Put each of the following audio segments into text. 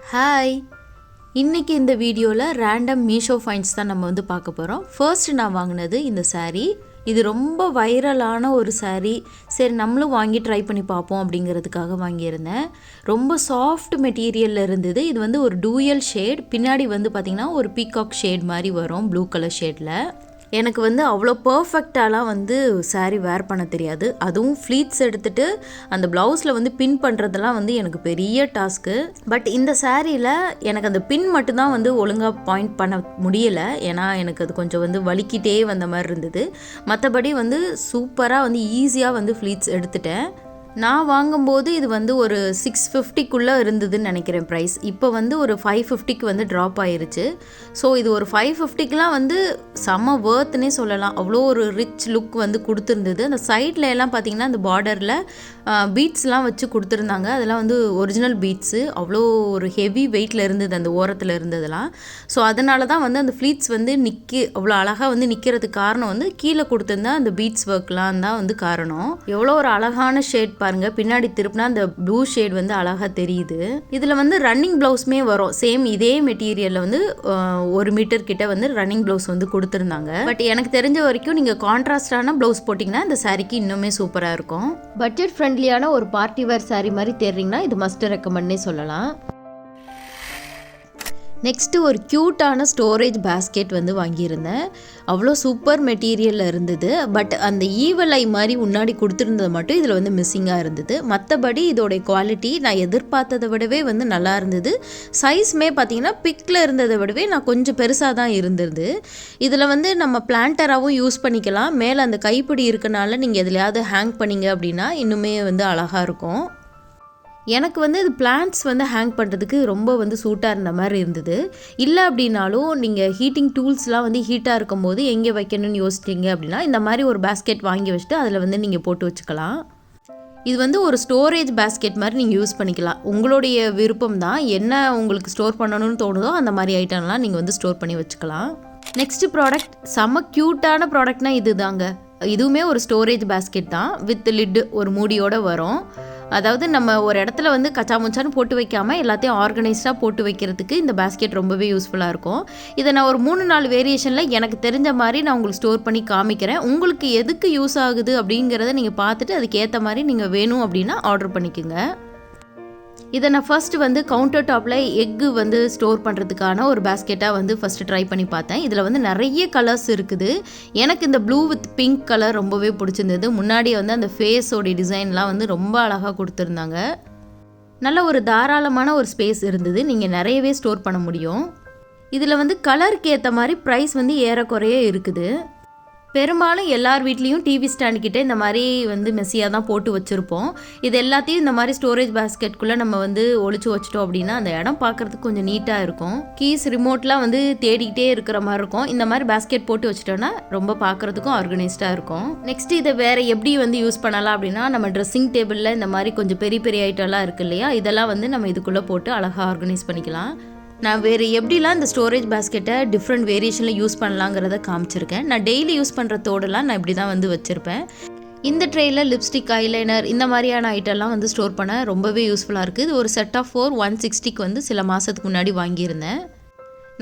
Hi, இன்றைக்கி இந்த வீடியோவில் ரேண்டம் மீஷோ ஃபைண்ட்ஸ் தான் நம்ம வந்து பார்க்க போகிறோம். ஃபர்ஸ்ட் நான் வாங்கினது இந்த saree. இது ரொம்ப வைரலான ஒரு saree. சரி நம்மளும் வாங்கி ட்ரை பண்ணி பார்ப்போம் அப்படிங்கிறதுக்காக வாங்கியிருந்தேன். ரொம்ப சாஃப்ட் மெட்டீரியலில் இருந்தது. இது வந்து ஒரு டூயல் ஷேட், பின்னாடி வந்து பார்த்திங்கன்னா ஒரு பீகாக் ஷேட் மாதிரி வரும் ப்ளூ கலர் ஷேடில். எனக்கு வந்து அவ்வளோ பர்ஃபெக்டாலாம் வந்து saree வேர் பண்ண தெரியாது. அதுவும் ஃப்ளீட்ஸ் எடுத்துகிட்டு அந்த ப்ளவுஸில் வந்து பின் பண்ணுறதெல்லாம் வந்து எனக்கு பெரிய டாஸ்க்கு. பட் இந்த சாரியில் எனக்கு அந்த பின் மட்டும்தான் வந்து ஒழுங்காக பாயிண்ட் பண்ண முடியலை. ஏன்னா எனக்கு அது கொஞ்சம் வந்து வலிக்கிட்டே வந்த மாதிரி இருந்தது. மற்றபடி வந்து சூப்பராக வந்து ஈஸியாக வந்து ஃப்ளீட்ஸ் எடுத்துட்டேன். நான் வாங்கும்போது இது வந்து ஒரு 650க்குள்ளே இருந்ததுன்னு நினைக்கிறேன் ப்ரைஸ். இப்போ வந்து ஒரு 550க்கு வந்து ட்ராப் ஆயிருச்சு. ஸோ இது ஒரு 550க்குலாம் வந்து செம்ம வேர்த்துனே சொல்லலாம். அவ்வளோ ஒரு ரிச் லுக் வந்து கொடுத்துருந்தது. அந்த சைடில் எல்லாம் பார்த்திங்கன்னா அந்த பார்டரில் பீட்ஸ்லாம் வச்சு கொடுத்துருந்தாங்க. அதெல்லாம் வந்து ஒரிஜினல் பீட்ஸு. அவ்வளோ ஒரு ஹெவி வெயிட்டில் இருந்தது அந்த ஓரத்தில் இருந்ததெல்லாம். ஸோ அதனால தான் வந்து அந்த ஃப்ளீட்ஸ் வந்து அவ்வளோ அழகாக வந்து நிற்கிறதுக்கு காரணம் வந்து கீழே கொடுத்துருந்தா அந்த பீட்ஸ் ஒர்க்லாம் தான் வந்து காரணம். எவ்வளோ ஒரு அழகான ஷேட் பாருங்க, பின்னாடி திருப்பினா அந்த ப்ளூ ஷேட் வந்து அழகா தெரியுது. இதுல வந்து ரன்னிங் பிளவுஸ்மே வரும். சேம் இதே மெட்டீரியல்ல வந்து 1 மீட்டர் கிட்ட வந்து ரன்னிங் பிளவுஸ் வந்து கொடுத்துருந்தாங்க. பட் எனக்கு தெரிஞ்ச வரைக்கும் நீங்க கான்ட்ராஸ்டான பிளவுஸ் போட்டிங்கன்னா இந்த சாரிக்கு இன்னுமே சூப்பரா இருக்கும். பட்ஜெட் ஃப்ரெண்ட்லியான ஒரு பார்ட்டி வேர் சாரி மாதிரி தேடுறீங்கன்னா இது மஸ்ட் ரெக்கமெண்ட்னே சொல்லலாம். நெக்ஸ்ட்டு ஒரு க்யூட்டான ஸ்டோரேஜ் பேஸ்கெட் வந்து வாங்கியிருந்தேன். அவ்வளோ சூப்பர் மெட்டீரியலில் இருந்தது. பட் அந்த ஈவல் ஐ மாதிரி முன்னாடி கொடுத்துருந்தது மட்டும் இதில் வந்து மிஸ்ஸிங்காக இருந்தது. மற்றபடி இதோடைய குவாலிட்டி நான் எதிர்பார்த்ததை விடவே வந்து நல்லா இருந்தது. சைஸ்மே பார்த்திங்கன்னா பிக்கில் இருந்ததை விடவே நான் கொஞ்சம் பெருசாக தான் இருந்தது. இதில் வந்து நம்ம பிளான்டராகவும் யூஸ் பண்ணிக்கலாம். மேலே அந்த கைப்பிடி இருக்கனால நீங்கள் எதுலையாவது ஹேங் பண்ணிங்க அப்படின்னா இன்னுமே வந்து அழகாக இருக்கும். எனக்கு வந்து இது பிளான்ட்ஸ் வந்து ஹேங் பண்ணுறதுக்கு ரொம்ப வந்து சூட்டாக இருந்த மாதிரி இருந்தது. இல்லை அப்படின்னாலும் நீங்கள் ஹீட்டிங் டூல்ஸ்லாம் வந்து ஹீட்டாக இருக்கும்போது எங்கே வைக்கணும்னு யோசிச்சிங்க அப்படின்னா இந்த மாதிரி ஒரு பேஸ்கெட் வாங்கி வச்சுட்டு அதில் வந்து நீங்கள் போட்டு வச்சுக்கலாம். இது வந்து ஒரு ஸ்டோரேஜ் பேஸ்கெட் மாதிரி நீங்கள் யூஸ் பண்ணிக்கலாம். உங்களுடைய விருப்பம் தான். என்ன உங்களுக்கு ஸ்டோர் பண்ணணும்னு தோணுதோ அந்த மாதிரி ஐட்டம்லாம் நீங்கள் வந்து ஸ்டோர் பண்ணி வச்சுக்கலாம். நெக்ஸ்ட் ப்ராடக்ட் செம்ம க்யூட்டான ப்ராடக்ட்னா இது தாங்க. இதுவுமே ஒரு ஸ்டோரேஜ் பேஸ்கெட் தான், வித் லிட்டு ஒரு மூடியோடு வரும். அதாவது நம்ம ஒரு இடத்துல வந்து கச்சா முச்சான்னு போட்டு வைக்காமல் எல்லாத்தையும் ஆர்கனைஸ்டாக போட்டு வைக்கிறதுக்கு இந்த பேஸ்கெட் ரொம்பவே யூஸ்ஃபுல்லாக இருக்கும். இதை நான் ஒரு 3-4 வேரியேஷனில் எனக்கு தெரிஞ்ச மாதிரி நான் உங்களுக்கு ஸ்டோர் பண்ணி காமிக்கிறேன். உங்களுக்கு எதுக்கு யூஸ் ஆகுது அப்படிங்கிறத நீங்கள் பார்த்துட்டு அதுக்கேற்ற மாதிரி நீங்கள் வேணும் அப்படின்னா ஆர்டர் பண்ணிக்கோங்க. இதை நான் ஃபஸ்ட்டு வந்து கவுண்டர் டாப்பில் எக்கு வந்து ஸ்டோர் பண்ணுறதுக்கான ஒரு பேஸ்கெட்டாக வந்து ஃபஸ்ட்டு ட்ரை பண்ணி பார்த்தேன். இதில் வந்து நிறைய கலர்ஸ் இருக்குது. எனக்கு இந்த ப்ளூ வித் பிங்க் கலர் ரொம்பவே பிடிச்சிருந்தது. முன்னாடி வந்து அந்த ஃபேஸோடைய டிசைன்லாம் வந்து ரொம்ப அழகாக கொடுத்துருந்தாங்க. நல்ல ஒரு தாராளமான ஒரு ஸ்பேஸ் இருந்தது. நீங்கள் நிறையவே ஸ்டோர் பண்ண முடியும். இதில் வந்து கலருக்கு ஏற்ற மாதிரி ப்ரைஸ் வந்து ஏறக்குறைய இருக்குது. பெரும்பாலும் எல்லார் வீட்லேயும் டிவி ஸ்டாண்ட் இந்த மாதிரி வந்து மெஸ்ஸியாக தான் போட்டு வச்சுருப்போம். இது எல்லாத்தையும் இந்த மாதிரி ஸ்டோரேஜ் பேஸ்கெட்குள்ளே நம்ம வந்து ஒழிச்சு வச்சிட்டோம் அப்படின்னா அந்த இடம் பார்க்குறதுக்கு கொஞ்சம் நீட்டாக இருக்கும். கீஸ் ரிமோட்லாம் வந்து தேடிக்கிட்டே இருக்கிற மாதிரி இருக்கும். இந்த மாதிரி பேஸ்கெட் போட்டு வச்சிட்டோன்னா ரொம்ப பார்க்குறதுக்கும் ஆர்கனைஸ்டாக இருக்கும். நெக்ஸ்ட் இதை வேறு எப்படி வந்து யூஸ் பண்ணலாம் அப்படின்னா நம்ம ட்ரெஸ்ஸிங் டேபிளில் இந்த மாதிரி கொஞ்சம் பெரிய பெரிய ஐட்டம்லாம் இருக்குது இல்லையா, இதெல்லாம் வந்து நம்ம இதுக்குள்ளே போட்டு அழகாக ஆர்கனைஸ் பண்ணிக்கலாம். நான் வேறு எப்படிலாம் இந்த ஸ்டோரேஜ் பேஸ்கெட்டை டிஃப்ரெண்ட் வேரியேஷனில் யூஸ் பண்ணலாங்கிறத காமிச்சிருக்கேன். நான் டெய்லி யூஸ் பண்ணுற தோடெல்லாம் நான் இப்படி தான் வந்து வச்சுருப்பேன். இந்த ட்ரேயில் லிப்ஸ்டிக், ஐலைனர் இந்த மாதிரியான ஐட்டம்லாம் வந்து ஸ்டோர் பண்ண ரொம்பவே யூஸ்ஃபுல்லாக இருக்குது. இது ஒரு செட் ஆஃப் 160க்கு வந்து சில மாதத்துக்கு முன்னாடி வாங்கியிருந்தேன்.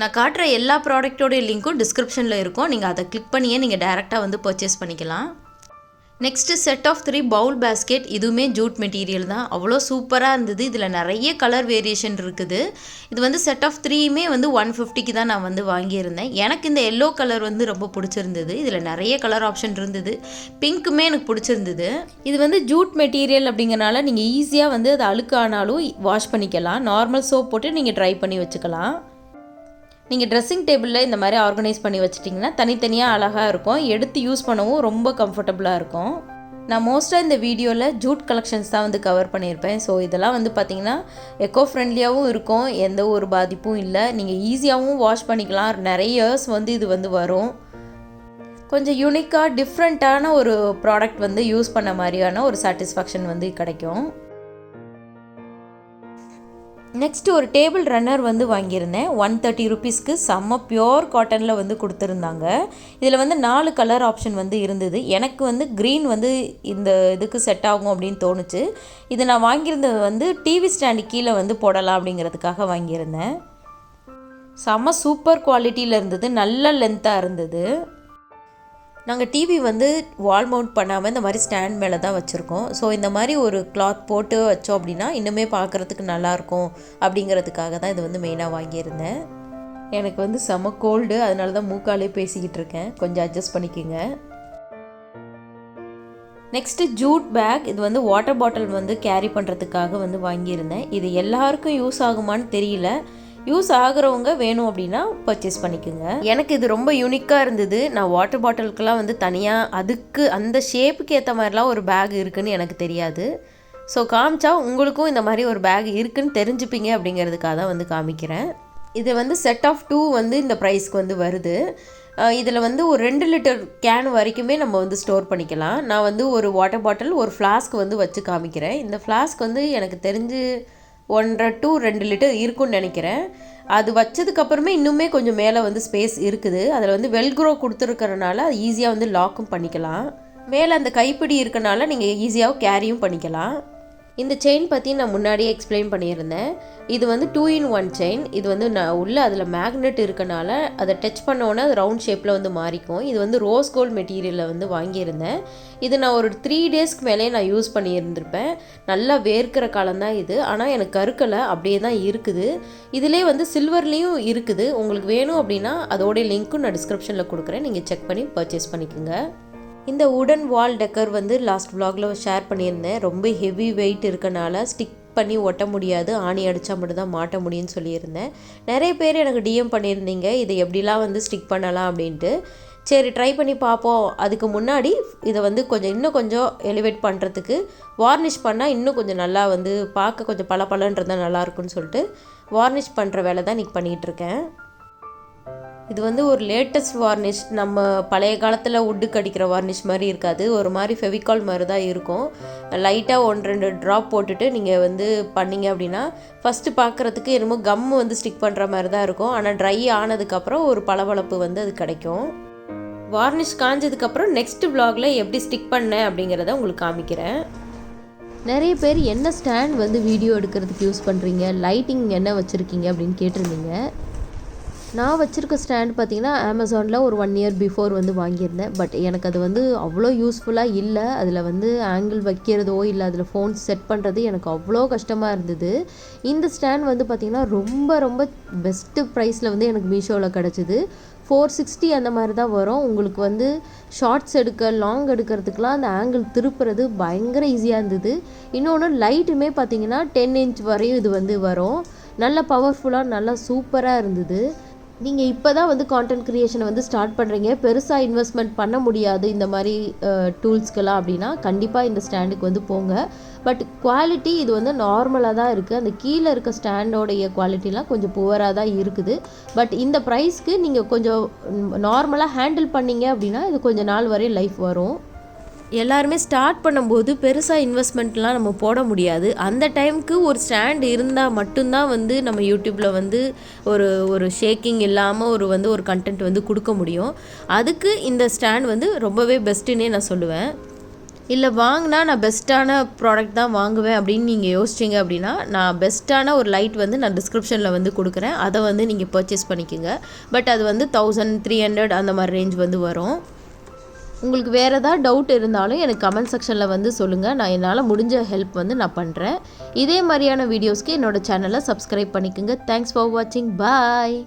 நான் காட்டுற எல்லா ப்ராடக்டோடைய லிங்க்கும் டிஸ்கிரிப்ஷனில் இருக்கும். நீங்கள் அதை கிளிக் பண்ணியே நீங்கள் டேரெக்டாக வந்து பர்ச்சேஸ் பண்ணிக்கலாம். Next set of 3 bowl basket. இதுவுமே ஜூட் மெட்டீரியல் தான். அவ்வளோ சூப்பராக இருந்தது. இதில் நிறைய கலர் வேரியேஷன் இருக்குது. இது வந்து செட் ஆஃப் 3மே வந்து 150க்கு தான் நான் வந்து வாங்கியிருந்தேன். எனக்கு இந்த எல்லோ கலர் வந்து ரொம்ப பிடிச்சிருந்தது. இதில் நிறைய கலர் ஆப்ஷன் இருந்தது. பிங்க்குமே எனக்கு பிடிச்சிருந்தது. இது வந்து ஜூட் மெட்டீரியல் அப்படிங்கிறனால நீங்கள் ஈஸியாக வந்து அது அழுக்கானாலும் வாஷ் பண்ணிக்கலாம். நார்மல் சோப் போட்டு நீங்கள் ட்ரை பண்ணி வச்சுக்கலாம். நீங்கள் ட்ரெஸ்ஸிங் டேபிளில் இந்த மாதிரி ஆர்கனைஸ் பண்ணி வச்சிட்டிங்கன்னா தனித்தனியாக அழகாக இருக்கும். எடுத்து யூஸ் பண்ணவும் ரொம்ப கம்ஃபர்டபுளாக இருக்கும். நான் மோஸ்ட்டாக இந்த வீடியோவில் ஜூட் கலெக்ஷன்ஸ் தான் வந்து கவர் பண்ணியிருப்பேன். ஸோ இதெல்லாம் வந்து பார்த்திங்கன்னா எக்கோ ஃப்ரெண்ட்லியாகவும் இருக்கும், எந்த ஒரு பாதிப்பும் இல்லை. நீங்கள் ஈஸியாகவும் வாஷ் பண்ணிக்கலாம். நிறைய இயர்ஸ் வந்து இது வந்து வரும். கொஞ்சம் யூனிக்காக டிஃப்ரெண்ட்டான ஒரு ப்ராடக்ட் வந்து யூஸ் பண்ண மாதிரியான ஒரு சாட்டிஸ்ஃபேக்ஷன் வந்து கிடைக்கும். நெக்ஸ்ட்டு ஒரு டேபிள் ரன்னர் வந்து வாங்கியிருந்தேன். 130 ருபீஸ்க்கு செம்ம பியோர் காட்டனில் வந்து கொடுத்துருந்தாங்க. இதில் வந்து 4 கலர் ஆப்ஷன் வந்து இருந்தது. எனக்கு வந்து க்ரீன் வந்து இந்த இதுக்கு செட் ஆகும் அப்படின்னு தோணுச்சு. இது நான் வாங்கியிருந்தது வந்து டிவி ஸ்டாண்டு கீழே வந்து போடலாம் அப்படிங்கிறதுக்காக வாங்கியிருந்தேன். செம்ம சூப்பர் குவாலிட்டியில் இருந்தது, நல்ல லென்த்தாக இருந்தது. நாங்கள் டிவி வந்து வால் மவுண்ட் பண்ணாமல் இந்த மாதிரி ஸ்டாண்ட் மேலே தான் வச்சுருக்கோம். ஸோ இந்த மாதிரி ஒரு கிளாத் போட்டு வச்சோம் அப்படின்னா இன்னுமே பார்க்குறதுக்கு நல்லாயிருக்கும் அப்படிங்கிறதுக்காக தான் இது வந்து மெயினாக வாங்கியிருந்தேன். எனக்கு வந்து செம கோல்டு, அதனால தான் மூக்காலே பேசிக்கிட்டு இருக்கேன், கொஞ்சம் அட்ஜஸ்ட் பண்ணிக்கோங்க. Next jute bag. இது வந்து வாட்டர் பாட்டில் வந்து கேரி பண்ணுறதுக்காக வந்து வாங்கியிருந்தேன். இது எல்லாருக்கும் யூஸ் ஆகுமான்னு தெரியல. யூஸ் ஆகிறவங்க வேணும் அப்படின்னா பர்ச்சேஸ் பண்ணிக்கோங்க. எனக்கு இது ரொம்ப யூனிக்காக இருந்தது. நான் வாட்டர் பாட்டிலுக்கெல்லாம் வந்து தனியாக அதுக்கு அந்த ஷேப்புக்கு ஏற்ற மாதிரிலாம் ஒரு பேக் இருக்குதுன்னு எனக்கு தெரியாது. ஸோ காமிச்சா உங்களுக்கும் இந்த மாதிரி ஒரு பேக் இருக்குதுன்னு தெரிஞ்சுப்பீங்க அப்படிங்கிறதுக்காக தான் வந்து காமிக்கிறேன். இது வந்து செட் ஆஃப் 2 வந்து இந்த ப்ரைஸ்க்கு வந்து வருது. இதில் வந்து ஒரு 2 லிட்டர் கேன் வரைக்குமே நம்ம வந்து ஸ்டோர் பண்ணிக்கலாம். நான் வந்து ஒரு வாட்டர் பாட்டில் ஒரு ஃப்ளாஸ்க் வந்து வச்சு காமிக்கிறேன். இந்த ஃப்ளாஸ்க் வந்து எனக்கு தெரிஞ்சு 1.5 to 2 லிட்டர் இருக்குன்னு நினைக்கிறேன். அது வச்சதுக்கப்புறமே இன்னுமே கொஞ்சம் மேலே வந்து ஸ்பேஸ் இருக்குது. அதில் வந்து வெல்க்ரோ கொடுத்துருக்கறனால அது ஈஸியாக வந்து லாக்கும் பண்ணிக்கலாம். மேலே அந்த கைப்பிடி இருக்கனால நீங்கள் ஈஸியாக கேரியும் பண்ணிக்கலாம். இந்த செயின் பற்றி நான் முன்னாடியே எக்ஸ்பிளைன் பண்ணியிருந்தேன். இது வந்து 2-in-1 செயின். இது வந்து நான் உள்ளே அதில் மேக்னெட் இருக்கனால அதை டச் பண்ணோன்னே அது ரவுண்ட் ஷேப்பில் வந்து மாறிக்கும். இது வந்து ரோஸ் கோல்டு மெட்டீரியலில் வந்து வாங்கியிருந்தேன். இது நான் ஒரு 3 டேஸ்க்கு மேலே நான் யூஸ் பண்ணியிருந்திருப்பேன். நல்லா வேர்க்கிற காலம்தான் இது, ஆனால் எனக்கு கருக்கலை, அப்படியே தான் இருக்குது. இதிலே வந்து சில்வர்லேயும் இருக்குது. உங்களுக்கு வேணும் அப்படின்னா அதோடைய லிங்க்கும் நான் டிஸ்கிரிப்ஷனில் கொடுக்குறேன், நீங்கள் செக் பண்ணி பர்ச்சேஸ் பண்ணிக்கோங்க. இந்த உடன் வால் டெக்கர் வந்து லாஸ்ட் vlogல ஷேர் பண்ணியிருந்தேன். ரொம்ப ஹெவி வெயிட் இருக்கனால ஸ்டிக் பண்ணி ஒட்ட முடியாது, ஆணி அடித்தா மட்டும்தான் மாட்ட முடியும்னு சொல்லியிருந்தேன். நிறைய பேர் எனக்கு டிஎம் பண்ணியிருந்தீங்க இதை எப்படிலாம் வந்து ஸ்டிக் பண்ணலாம் அப்படின்ட்டு. சரி ட்ரை பண்ணி பார்ப்போம். அதுக்கு முன்னாடி இதை வந்து இன்னும் கொஞ்சம் எலிவேட் பண்ணுறதுக்கு வார்னிஷ் பண்ணால் இன்னும் கொஞ்சம் நல்லா வந்து பார்க்க கொஞ்சம் பளபளன்றதான் நல்லாயிருக்குன்னு சொல்லிட்டு வார்னிஷ் பண்ணுற வேலை தான் இன்றைக்கி பண்ணிகிட்ருக்கேன். இது வந்து ஒரு லேட்டஸ்ட் வார்னிஷ். நம்ம பழைய காலத்தில் உட்டுக்கு அடிக்கிற வார்னிஷ் மாதிரி இருக்காது, ஒரு மாதிரி ஃபெவிகால் மாதிரி தான் இருக்கும். லைட்டாக 1-2 ட்ராப் போட்டுட்டு நீங்கள் வந்து பண்ணிங்க அப்படின்னா ஃபஸ்ட்டு பார்க்குறதுக்கு என்னமோ கம்மு வந்து ஸ்டிக் பண்ணுற மாதிரி தான் இருக்கும். ஆனால் ட்ரை ஆனதுக்கப்புறம் ஒரு பளபளப்பு வந்து அது கிடைக்கும். வார்னிஷ் காஞ்சதுக்கப்புறம் நெக்ஸ்ட் vlogல எப்படி ஸ்டிக் பண்ணேன் அப்படிங்கிறத உங்களுக்கு காமிக்கிறேன். நிறைய பேர் என்ன ஸ்டாண்ட் வந்து வீடியோ எடுக்கிறதுக்கு யூஸ் பண்ணுறீங்க, லைட்டிங் என்ன வச்சுருக்கீங்க அப்படின்னு கேட்டிருந்தீங்க. நான் வச்சுருக்க ஸ்டாண்ட் பார்த்திங்கன்னா அமேசானில் ஒரு 1 year பிஃபோர் வந்து வாங்கியிருந்தேன். பட் எனக்கு அது வந்து அவ்வளோ யூஸ்ஃபுல்லாக இல்லை. அதில் வந்து ஆங்கிள் வைக்கிறதோ இல்லை அதில் ஃபோன் செட் பண்ணுறது எனக்கு அவ்வளோ கஷ்டமாக இருந்தது. இந்த ஸ்டாண்ட் வந்து பார்த்திங்கன்னா ரொம்ப ரொம்ப பெஸ்ட்டு ப்ரைஸில் வந்து எனக்கு மீஷோவில் கிடச்சிது. 460 அந்த மாதிரி தான் வரும். உங்களுக்கு வந்து ஷார்ட்ஸ் எடுக்க லாங் எடுக்கிறதுக்கெலாம் அந்த ஆங்கிள் திருப்புறது பயங்கர ஈஸியாக இருந்தது. இன்னொன்று லைட்டுமே பார்த்திங்கன்னா 10 inch வரையும் இது வந்து வரும். நல்ல பவர்ஃபுல்லாக நல்லா சூப்பராக இருந்தது. நீங்கள் இப்போ தான் வந்து கான்டென்ட் க்ரியேஷனை வந்து ஸ்டார்ட் பண்ணுறீங்க, பெருசாக இன்வெஸ்ட்மெண்ட் பண்ண முடியாது இந்த மாதிரி டூல்ஸ்க்கெல்லாம் அப்படின்னா கண்டிப்பாக இந்த ஸ்டாண்டுக்கு வந்து போங்க. பட் குவாலிட்டி இது வந்து நார்மலாக தான் இருக்குது. அந்த கீழே இருக்க ஸ்டாண்டோடைய குவாலிட்டிலாம் கொஞ்சம் புவராக தான் இருக்குது. பட் இந்த ப்ரைஸ்க்கு நீங்கள் கொஞ்சம் நார்மலாக ஹேண்டில் பண்ணிங்க அப்படின்னா இது கொஞ்சம் நாள் வரை லைஃப் வரும். எல்லாருமே ஸ்டார்ட் பண்ணும்போது பெருசாக இன்வெஸ்ட்மெண்ட்லாம் நம்ம போட முடியாது. அந்த டைமுக்கு ஒரு ஸ்டாண்ட் இருந்தால் மட்டும்தான் வந்து நம்ம யூடியூப்பில் வந்து ஒரு ஷேக்கிங் இல்லாமல் ஒரு கண்டென்ட் வந்து கொடுக்க முடியும். அதுக்கு இந்த ஸ்டாண்ட் வந்து ரொம்பவே பெஸ்ட்டுன்னே நான் சொல்லுவேன். இல்லை வாங்கினா நான் பெஸ்ட்டான ப்ராடக்ட் தான் வாங்குவேன் அப்படின்னு நீங்கள் யோசிச்சிங்க அப்படின்னா நான் பெஸ்ட்டான ஒரு லைட் வந்து நான் டிஸ்கிரிப்ஷனில் வந்து கொடுக்குறேன், அதை வந்து நீங்கள் பர்ச்சேஸ் பண்ணிக்கோங்க. பட் அது வந்து 1300 அந்த மாதிரி ரேஞ்ச் வந்து வரும். உங்களுக்கு வேறு ஏதாவது டவுட் இருந்தாலும் எனக்கு கமெண்ட் செக்ஷனில் வந்து சொல்லுங்கள், நான் என்னால் முடிஞ்ச ஹெல்ப் வந்து நான் பண்ணுறேன். இதே மாதிரியான வீடியோஸ்க்கு என்னோடய சேனலை சப்ஸ்கிரைப் பண்ணிக்கோங்க. தேங்க்ஸ் ஃபார் வாட்சிங். பாய்.